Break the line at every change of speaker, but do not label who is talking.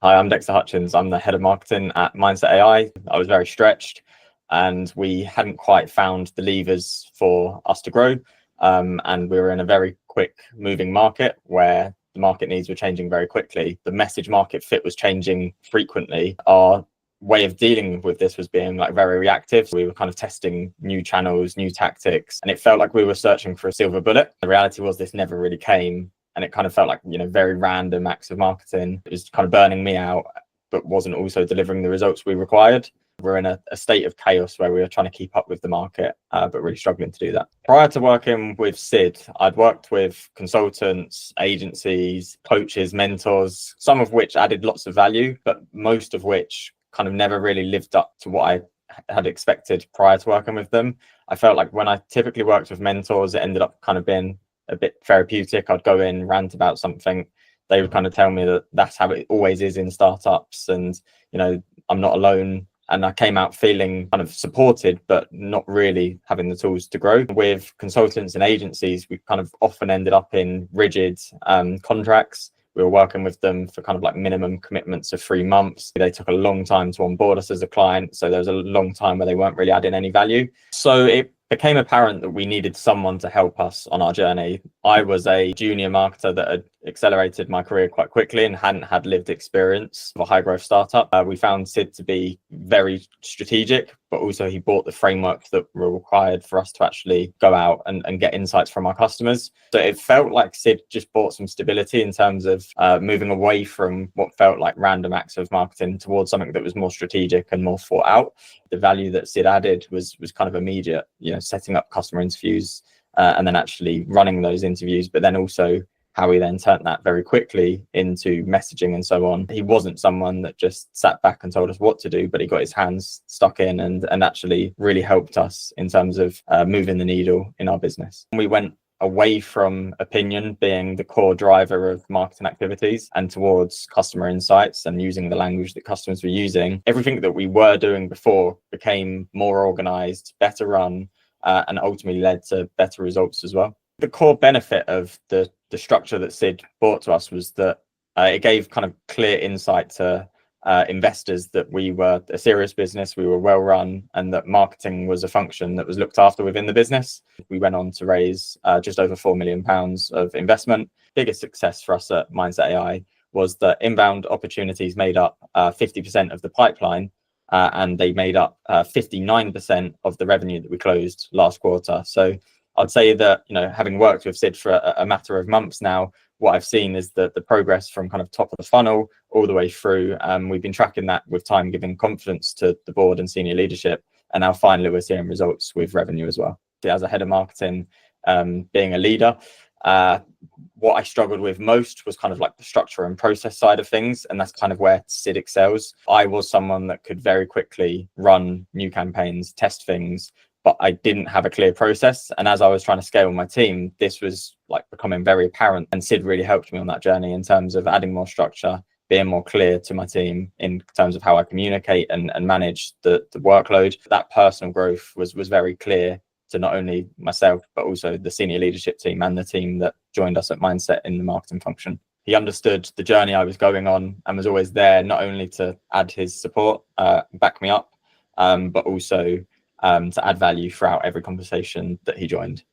Hi, I'm Dexter Hutchings. I'm the head of marketing at Mindset AI. I was very stretched and we hadn't quite found the levers for us to grow. And we were in a very quick moving market where the market needs were changing very quickly. The message market fit was changing frequently. Our way of dealing with this was being very reactive. We were kind of testing new channels, new tactics, and it felt like we were searching for a silver bullet. The reality was this never really came. And it kind of felt like, very random acts of marketing. It was kind of burning me out, but wasn't also delivering the results we required. We're in a state of chaos where we were trying to keep up with the market, but really struggling to do that. Prior to working with Sid, I'd worked with consultants, agencies, coaches, mentors, some of which added lots of value, but most of which kind of never really lived up to what I had expected prior to working with them. I felt like when I typically worked with mentors, it ended up kind of being a bit therapeutic. I'd go in, rant about something. They would kind of tell me that that's how it always is in startups, and I'm not alone. And I came out feeling kind of supported, but not really having the tools to grow. With consultants and agencies, we kind of often ended up in rigid contracts. We were working with them for kind of like minimum commitments of 3 months. They took a long time to onboard us as a client. So there was a long time where they weren't really adding any value. So it became apparent that we needed someone to help us on our journey. I was a junior marketer that had accelerated my career quite quickly and hadn't had lived experience of a high growth startup. We found Sid to be very strategic, but also he brought the framework that were required for us to actually go out and get insights from our customers. So it felt like Sid just brought some stability in terms of moving away from what felt like random acts of marketing towards something that was more strategic and more thought out. The value that Sid added was kind of immediate, setting up customer interviews and then actually running those interviews, but then also how he then turned that very quickly into messaging and so on. He wasn't someone that just sat back and told us what to do, but he got his hands stuck in and actually really helped us in terms of moving the needle in our business. We went away from opinion being the core driver of marketing activities and towards customer insights and using the language that customers were using. Everything that we were doing before became more organized, better run, and ultimately led to better results as well. The core benefit of the structure that Sid brought to us was that it gave kind of clear insight to investors that we were a serious business, we were well run, and that marketing was a function that was looked after within the business. We went on to raise just over £4 million of investment. Biggest success for us at Mindset AI was that inbound opportunities made up 50% of the pipeline, and they made up 59% of the revenue that we closed last quarter. So I'd say that, having worked with Sid for a matter of months now, what I've seen is that the progress from kind of top of the funnel all the way through. We've been tracking that with time, giving confidence to the board and senior leadership. And now finally, we're seeing results with revenue as well. As a head of marketing, being a leader, what I struggled with most was kind of like the structure and process side of things. And that's kind of where Sid excels. I was someone that could very quickly run new campaigns, test things, but I didn't have a clear process. And as I was trying to scale my team, this was becoming very apparent. And Sid really helped me on that journey in terms of adding more structure, being more clear to my team in terms of how I communicate and manage the workload. That personal growth was very clear to not only myself, but also the senior leadership team and the team that joined us at Mindset in the marketing function. He understood the journey I was going on and was always there, not only to add his support, back me up, but also to add value throughout every conversation that he joined.